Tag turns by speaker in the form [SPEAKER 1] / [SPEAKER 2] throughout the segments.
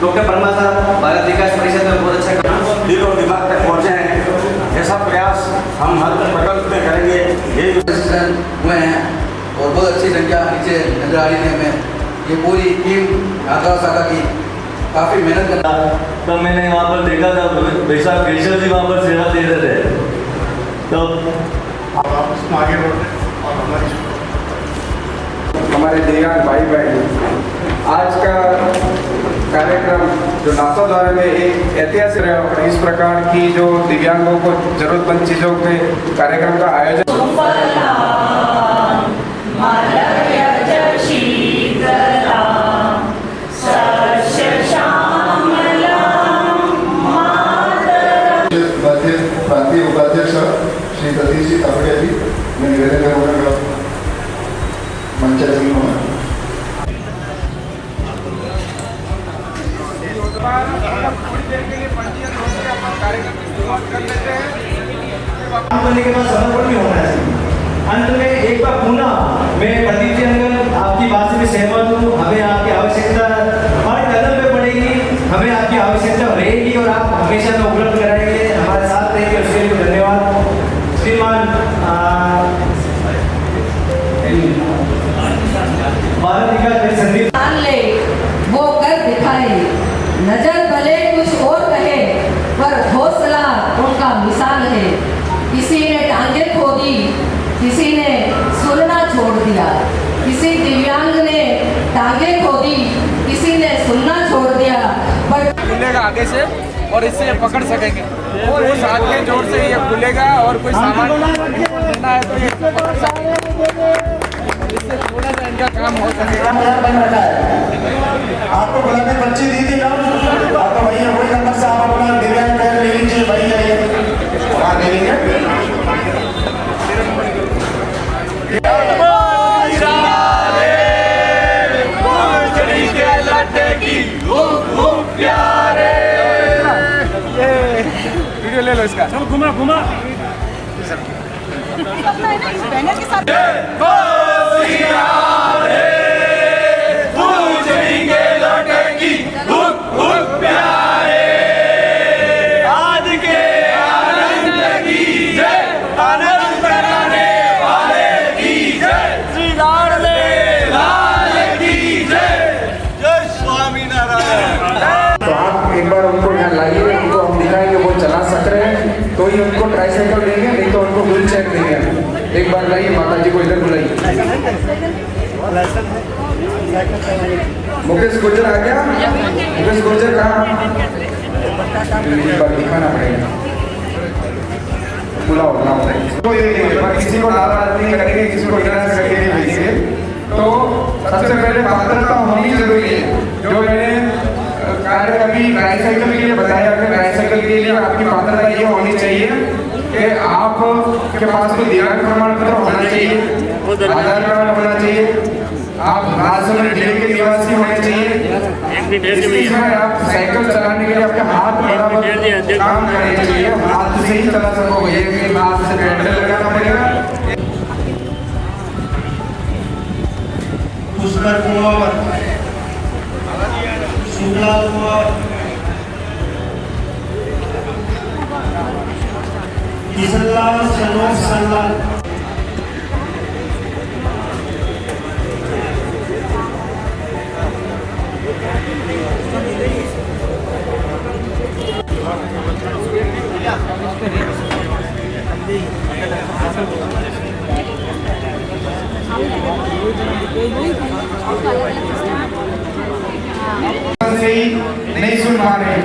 [SPEAKER 1] Doctor Parmar साहब भारत विकास परिषद में बहुत अच्छा काम
[SPEAKER 2] दिल और दिमाग तक पहुँचे हैं। ऐसा प्रयास हम हर प्रकल्प में करेंगे। ये
[SPEAKER 3] हुए हैं और बहुत अच्छी संख्या नीचे नजर आ रही है हमें। ये पूरी टीम आगरा शाखा की काफ़ी मेहनत कर रहा है।
[SPEAKER 4] तब मैंने वहाँ पर देखा था भाई साहब केशव जी वहाँ पर सेवा दे रहे थे। तब
[SPEAKER 5] आप उसको आगे बढ़ते और
[SPEAKER 6] हमारे दिव्यांग भाई बहन, आज का कार्यक्रम जो नासा द्वारा में एक ऐतिहासिक है और इस प्रकार की जो दिव्यांगों को जरूरतमंद चीज़ों के कार्यक्रम का आयोजन
[SPEAKER 5] प्रांतीय उपाध्यक्ष श्री सतीश जी तापड़िया जी ने निवेदन करूँगा मंचासीन होना।
[SPEAKER 7] करने के बाद समर्पण भी होना है। अंत में एक बार पुनः मैं प्रदीप जी अंकल आपकी बात से भी सहमत हूँ। हमें आपकी आवश्यकता हर कदम पे पड़ेगी, हमें आपकी आवश्यकता रहेगी और आप हमेशा में उपलब्ध कराएंगे, हमारे साथ रहेंगे, उसके लिए धन्यवाद। श्रीमान भारत विकास संदीप
[SPEAKER 8] ले वो कर दिखाए, नजर भले कुछ और कहे पर हौसला उनका मिसाल है। किसी ने टांगे खोदी, किसी ने सुनना छोड़ दिया। किसी दिव्यांग ने टांगे खोदी, किसी ने सुनना छोड़ दिया। पर
[SPEAKER 6] खुलेगा आगे से और इससे ये पकड़ सकेंगे और उस हाथ के जोर से ये खुलेगा और कोई सामान लेना है तो ये पकड़ सकेंगे। इससे थोड़ा सा इनका काम हो सकेगा।
[SPEAKER 5] आपको गुलाबी पर्ची दी थी ना, आपको भैया वही नंबर से आप अपना दिव्यांग कार्ड ले लीजिए। भाई आइए वहाँ ले लीजिए।
[SPEAKER 6] वीडियो ले लो इसका।
[SPEAKER 7] चलो घुमा घुमा
[SPEAKER 8] बैनर के साथ
[SPEAKER 6] एक बार उनको यहाँ लाइए, उनको हम दिखाएंगे वो चला सक रहे हैं तो ही उनको ट्राईसाइकिल देंगे, नहीं तो उनको व्हील चेयर देंगे। एक बार लाइए, माता जी को इधर बुलाइए। मुकेश गुर्जर आ गया? मुकेश गुर्जर कहाँ? एक बार दिखाना पड़ेगा। बुलाओ बुलाओ। किसी को नाराज नहीं करेंगे, किसी को निराश करके नहीं भेजेंगे। तो सबसे पहले पात्रता होनी जरूरी है। जो मैंने कार्य कभी ट्राईसाइकिल के लिए बताया, कि ट्राईसाइकिल के लिए आपकी पात्रता ये होनी चाहिए कि आप के पास कोई दिव्यांग प्रमाण पत्र होना चाहिए, आधार कार्ड होना चाहिए, आप राजसमंद जिले के निवासी होने चाहिए। आप साइकिल चलाने के लिए आपके हाथ बराबर काम करने चाहिए, हाथ से ही चला सकोगे, ये हाथ से पेडल लगाना पड़ेगा।
[SPEAKER 7] पुष्कर कुंवर, सुखलाल कुंवर, किशनलाल सनोज सनलाल,
[SPEAKER 6] से ही नहीं सुन पा रहे,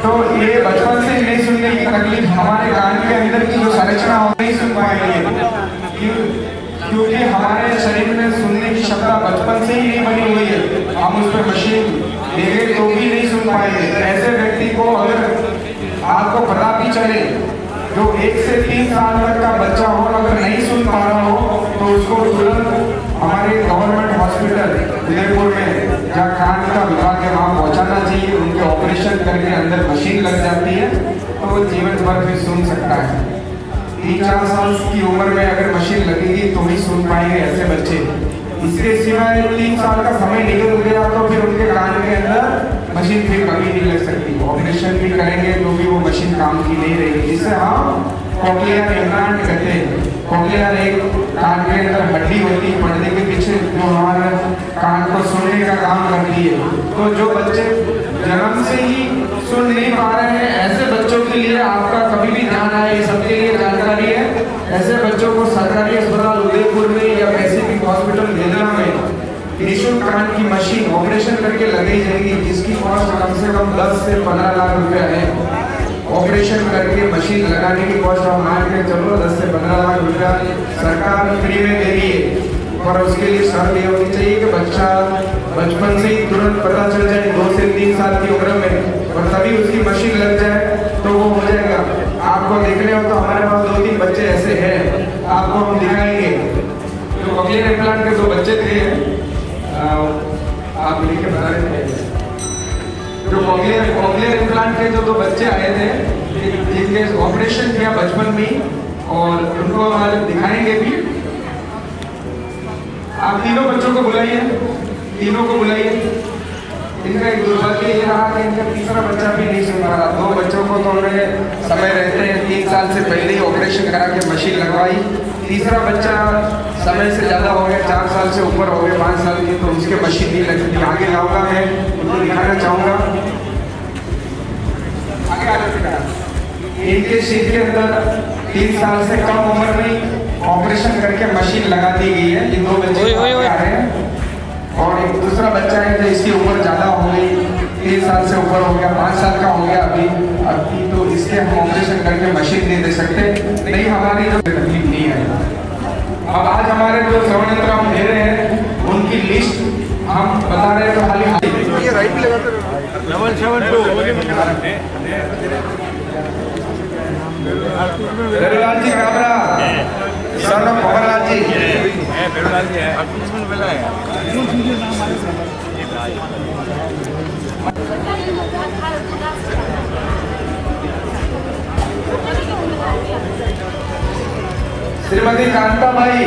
[SPEAKER 6] तो ये बचपन से नहीं सुनने की तकलीफ हमारे कान के अंदर की जो संरचना हो नहीं सुन पाएंगे, क्योंकि हमारे शरीर में सुनने की क्षमता बचपन से ही नहीं बनी हुई है। हम उस पर मशीन देंगे तो भी नहीं सुन पाएंगे। ऐसे व्यक्ति को अगर आपको पता भी चले, जो 1 से 3 साल तक का बच्चा हो, अगर नहीं सुन पा रहा हो तो उसको तुरंत हमारे गवर्नमेंट हॉस्पिटल उदयपुर में जहाँ कान का विभाग है वहाँ पहुँचाना चाहिए। उनके ऑपरेशन करके अंदर मशीन लग जाती है तो वो जीवन भर फिर सुन सकता है। 3-4 साल की उम्र में अगर मशीन लगेगी तो ही सुन पाएंगे ऐसे बच्चे। इसके सिवाय 3 साल का समय निकल गया तो फिर उनके कान के अंदर मशीन फिर कभी नहीं लग सकती। ऑपरेशन भी करेंगे तो भी वो मशीन काम की नहीं रहेगी, जिसे हम कॉक्लियर इम्प्लांट कहते हैं। कॉक्लियर एक कान के अंदर हड्डी होती है पर्दे के पीछे, जो हमारे कान को सुनने का काम करती है। तो जो बच्चे जन्म से ही सुन नहीं पा रहे हैं, ऐसे बच्चों के लिए आपका कभी भी ध्यान आए, ये सबके लिए जानकारी है। ऐसे बच्चों को सरकारी अस्पताल उदयपुर में या पैसिफिक हॉस्पिटल भेजना में निःशुल्क कान की मशीन ऑपरेशन करके लगाई जाएगी, जिसकी कॉस्ट कम से कम 10 से 15 लाख रुपया है। ऑपरेशन करके मशीन लगाने की कॉस्ट हम मान के चलो 10 से 15 लाख रुपया सरकार फ्री में दे रही है। और उसके लिए शर्त ये होनी चाहिए कि बच्चा बचपन से ही तुरंत पता चल जाए 2 से 3 साल की उम्र में, और तभी उसकी मशीन लग जाए तो वो हो जाएगा। आपको देखने हो तो हमारे पास 2-3 बच्चे ऐसे हैं, आपको हम दिखाएंगे। तो कॉक्लियर इम्प्लांट के 2 बच्चे थे, आप लेके बता रहे थे। जो कॉक्लियर इम्प्लांट के जो 2 बच्चे आए थे, जिनके ऑपरेशन किया बचपन में ही, और उनको हम आज दिखाएंगे भी। आप तीनों बच्चों को बुलाइए, तीनों को बुलाइए। इनका एक दुर्भाग्य ये रहा कि इनका तीसरा बच्चा भी नहीं सुन पा रहा। 2 बच्चों को तो उन्होंने समय रहते हैं 3 साल से पहले ही ऑपरेशन करा के मशीन लगवाई। तीसरा बच्चा समय से ज़्यादा हो गया, 4 साल से ऊपर हो गए, 5 साल की, तो उसके मशीन नहीं लग सकती। आगे लाऊंगा, मैं उनको दिखाना चाहूँगा। आगे आगे दिखाना। इनके सीट के अंदर 3 साल से कम उम्र में ऑपरेशन करके मशीन लगा दी गई है। ये 2 बच्चे आ रहे हैं, और एक दूसरा बच्चा है जो इसकी उम्र ज़्यादा हो गई, 3 साल से ऊपर हो गया, 5 साल का हो गया अभी तो इसके हम ऑपरेशन करके मशीन नहीं दे सकते। नहीं, हमारी जो तकलीफ नहीं है। अब आज हमारे जो श्रवण यंत्र हम दे रहे हैं उनकी लिस्ट हम बता रहे हैं, तो खाली ये राइट लगाते बेरुलाल जी काबरा, सन ऑफ पवनलाल जी, श्रीमती कांताबाई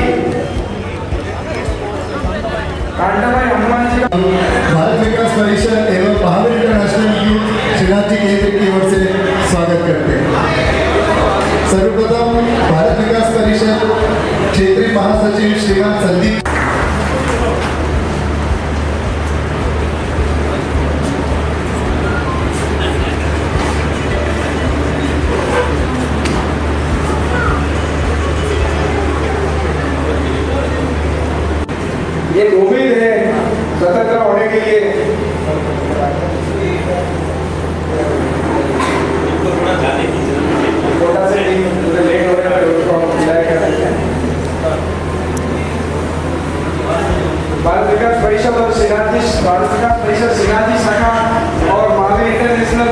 [SPEAKER 6] हनुमान जी।
[SPEAKER 9] भारत विकास परिषद एवं महावीर इंटरनेशनल यूथ श्रीनाथ जी केंद्र की ओर से स्वागत करते हैं। सर्वप्रथम भारत विकास परिषद क्षेत्रीय महासचिव श्रीमान संदीप
[SPEAKER 6] ये उम्मीद है स्वतंत्र होने के लिए। छोटा से लेट हो रहा है, उसको हम विदाई कर देते हैं। भारत विकास परिषद और भारत विकास परिषद सिंगाजी शाखा और महावीर इंटरनेशनल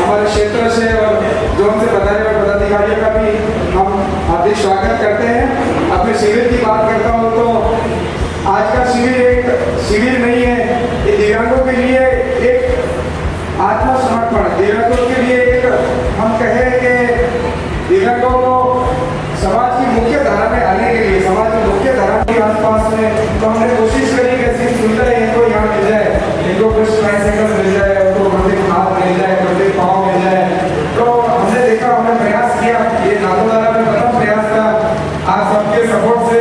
[SPEAKER 6] हमारे क्षेत्र से और जोन से बताने वाले पदाधिकारियों का भी हम हार्दिक स्वागत करते हैं। अपने शिविर की बात करता हूँ तो आज का शिविर एक शिविर नहीं है, ये दिव्यांगों के लिए एक आत्मसमर्पण, दिव्यांगों के लिए एक हम कहें कि दिव्यांगों को समाज की मुख्य धारा में आने के लिए, समाज की मुख्य धारा के आसपास में तो हमने कोशिश करी कि सिर्फ सुविधा इनको यहाँ मिल जाए, इनको कुछ ट्राइसाइकिल मिल जाए, उनको प्रत्येक हाथ मिल जाए, प्रत्येक पाँव मिल जाए। तो हमने देखा, हमने प्रयास किया, ये नाथद्वारा में प्रथम प्रयास था। आप सबके सपोर्ट से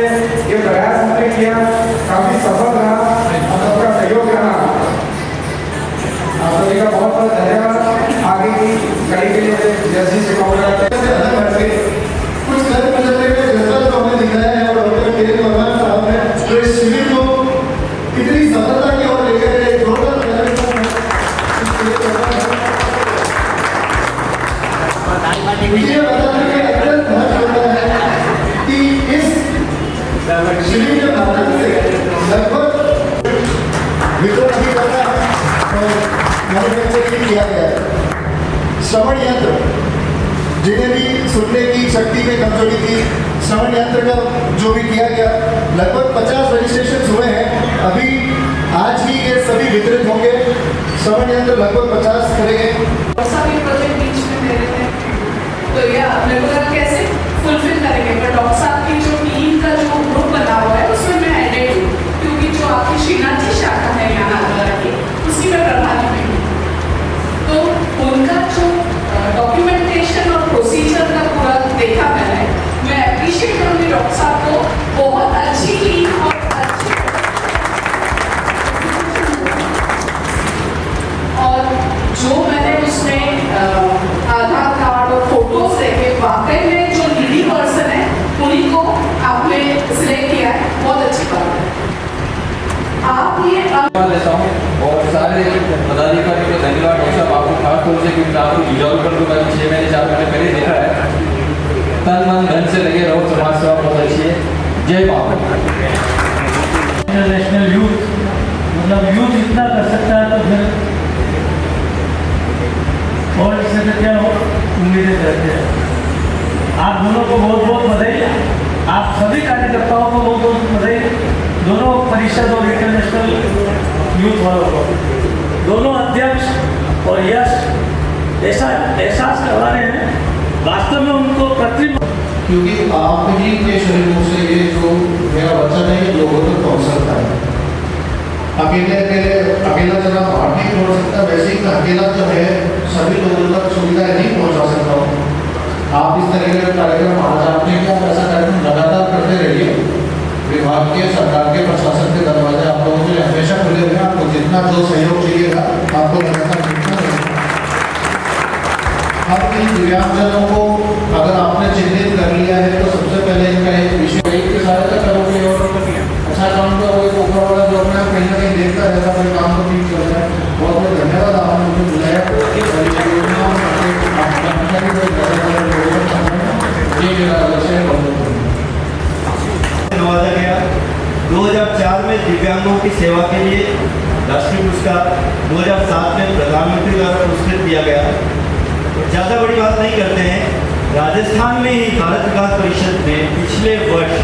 [SPEAKER 6] ये प्रयास हमने किया, काफी सफल रहा, आप सबका सहयोग रहा। आप सभी का बहुत बहुत धन्यवाद। आगे की कड़ी के लिए जैसी से
[SPEAKER 9] कुछ घर बदलने में जज्बा तो हमें दिखाया है, और डॉक्टर किरण वर्मा साहब ने जो इस शिविर को कितनी सफलता की ओर लेकर गए, जोरदार मुझे बताने में अत्यंत हर्ष होता है कि इस शिविर के माध्यम से लगभग वितरण भी करना और मैन्युफैक्चरिंग किया गया है। श्रवण यंत्र जिन्हें भी सुनने की शक्ति में कमजोरी थी, श्रवण यंत्र का जो भी किया गया, लगभग 50 रजिस्ट्रेशन हुए हैं। अभी आज ही ये सभी वितरित होंगे। श्रवण यंत्र लगभग 50 करेंगे।
[SPEAKER 10] सभी प्रोजेक्ट बीच में दे रहे थे, तो ये रेगुलर कैसे फुलफिल करेंगे, पर डॉक्टर साहब की जो टीम का जो ग्रुप बना हुआ है उसमें मैं एडेड हूँ, क्योंकि जो आपकी श्रीनाथ जी शाखा है यहाँ की, उसी में प्रभारी जो मैंने उसमें आधार कार्ड और फोटोज देखे वाकई में जो नीडी पर्सन है उन्हीं को आपने सिलेक्ट किया है, बहुत अच्छी बात है। आप ये
[SPEAKER 3] धन्यवाद देता हूँ और सारे पदाधिकारियों को धन्यवाद डॉक्टर साहब आपको खास तौर से, क्योंकि आपको गिजाउकर को मैंने 6 महीने 4 महीने पहले देखा है। तन मन धन से लगे रहो, समाज सेवा बहुत अच्छी है। जय माता।
[SPEAKER 4] इंटरनेशनल यूथ, मतलब यूथ इतना कर सकता है तो फिर और इससे तो क्या हो उम्मीदें करते हैं। आप दोनों को बहुत बहुत बधाई, आप सभी कार्यकर्ताओं को बहुत बहुत बधाई, दोनों परिषद और इंटरनेशनल यूथ वालों को, दोनों अध्यक्ष और यश ऐसा एहसास करवा रहे हैं वास्तव में उनको कृत्रिम,
[SPEAKER 9] क्योंकि आप ही के शरीरों से ये जो मेरा वचन है ये लोगों तक पहुंच सकता है। अकेला जना बाहर नहीं पहुंच सकता, वैसे ही अकेला जो है सभी लोगों तक सुविधाएं नहीं पहुंचा सकता हूँ। आप इस तरह के कार्यक्रम आज आपने क्या ऐसा कार्यक्रम लगातार करते रहिए। विभाग के, सरकार के, प्रशासन के दरवाजे आप लोगों के लिए हमेशा खुले हुए हैं। आपको जितना जो सहयोग चाहिएगा आपको लगातार मिलता रहेगा। अब इन दिव्यांगजनों को अगर आपने चिन्हित कर लिया है तो सबसे पहले इनका एक विषय की सहायता करोगे और अच्छा काम करोगे तो ऊपर वाला जो अपने आप कहीं ना कहीं देखता रहता कोई काम तो ठीक चल रहा है। बहुत बहुत धन्यवाद आपने मुझे बुलाया। ये मेरा लक्ष्य है।
[SPEAKER 7] नवाजा गया 2004 में दिव्यांगों की सेवा के लिए राष्ट्रीय पुरस्कार, 2007 में प्रधानमंत्री द्वारा पुरस्कृत किया गया। ज़्यादा बड़ी बात नहीं करते हैं, राजस्थान में ही भारत विकास परिषद ने पिछले वर्ष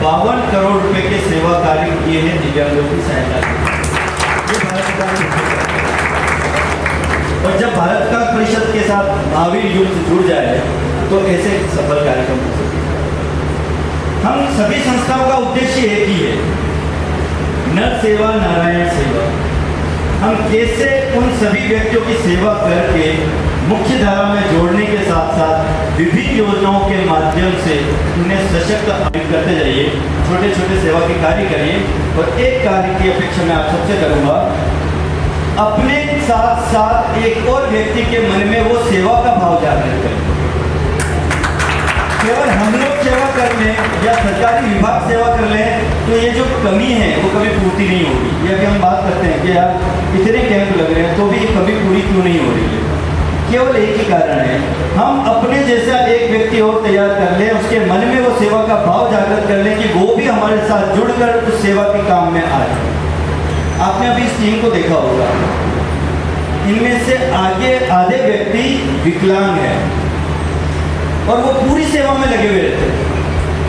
[SPEAKER 7] 52 करोड़ रुपए के सेवा कार्य किए हैं दिव्यांगों की सहायता के। और जब भारत विकास परिषद के साथ महावीर युद्ध जुड़ जाए तो ऐसे सफल कार्यक्रम हो सकते हैं। हम सभी संस्थाओं का उद्देश्य एक ही है, नर सेवा नारायण सेवा। हम कैसे उन सभी व्यक्तियों की सेवा करके मुख्य धारा में जोड़ने के साथ साथ विभिन्न योजनाओं के माध्यम से उन्हें सशक्त करते जाइए, छोटे छोटे सेवा के कार्य करिए। और एक कार्य की अपेक्षा मैं आप सबसे करूँगा, अपने साथ साथ एक और व्यक्ति के मन में वो सेवा का भाव जागृत करें। केवल हम लोग सेवा कर लें या सरकारी विभाग सेवा कर लें तो ये जो कमी है वो कभी पूर्ति नहीं होगी। ये अभी हम बात करते हैं कि यार इतने कैंप लग रहे हैं तो भी कभी पूरी क्यों नहीं हो रही है। केवल एक ही कारण है, हम अपने जैसा एक व्यक्ति और तैयार कर लें, उसके मन में वो सेवा का भाव जागृत कर लें कि वो भी हमारे साथ जुड़कर उस सेवा के काम में आए। आपने अभी इस टीम को देखा होगा, इनमें से आधे व्यक्ति विकलांग हैं और वो पूरी सेवा में लगे हुए रहते हैं।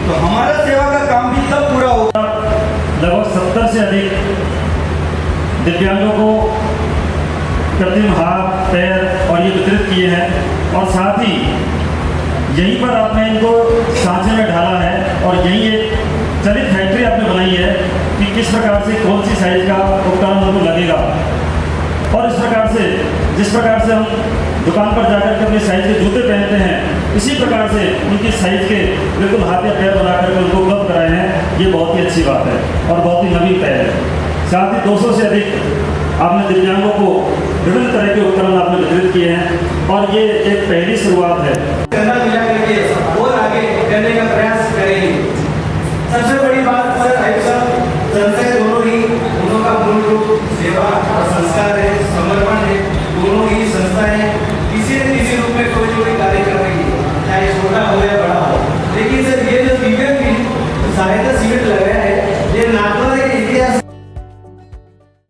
[SPEAKER 7] तो हमारा सेवा का काम भी तब पूरा होगा।
[SPEAKER 4] लगभग 70 से अधिक दिव्यांगों को कृत्रिम हाथ पैर और ये वितरित किए हैं और साथ ही यहीं पर आपने इनको सांचे में ढाला है और यहीं एक चलित फैक्ट्री आपने बनाई है कि किस प्रकार से कौन सी साइज का उपकरण उनको लगेगा। और इस प्रकार से जिस प्रकार से हम दुकान पर जाकर के अपने साइज के जूते पहनते हैं, इसी प्रकार से उनकी साइज के बिल्कुल हाथ या पैर बना करके उनको उपलब्ध कराए हैं। ये बहुत ही अच्छी बात है और बहुत ही नवीन पहल है। साथ ही 200 से अधिक आपने दिव्यांगों को विभिन्न तरह के उपकरण आपने वितरित किए हैं और ये एक पहली शुरुआत है।
[SPEAKER 7] मिला करके और आगे करने का प्रयास करेंगे। सबसे बड़ी बात सर संस्थाएं दोनों ही, दोनों का मूल रूप सेवा और संस्कार है, समर्पण है। दोनों ही संस्थाएं किसी न किसी रूप में कोई कोई कार्य कर रही है, चाहे छोटा हो या बड़ा हो। लेकिन सर ये जो दिव्यांग सहायता शिविर लग रहे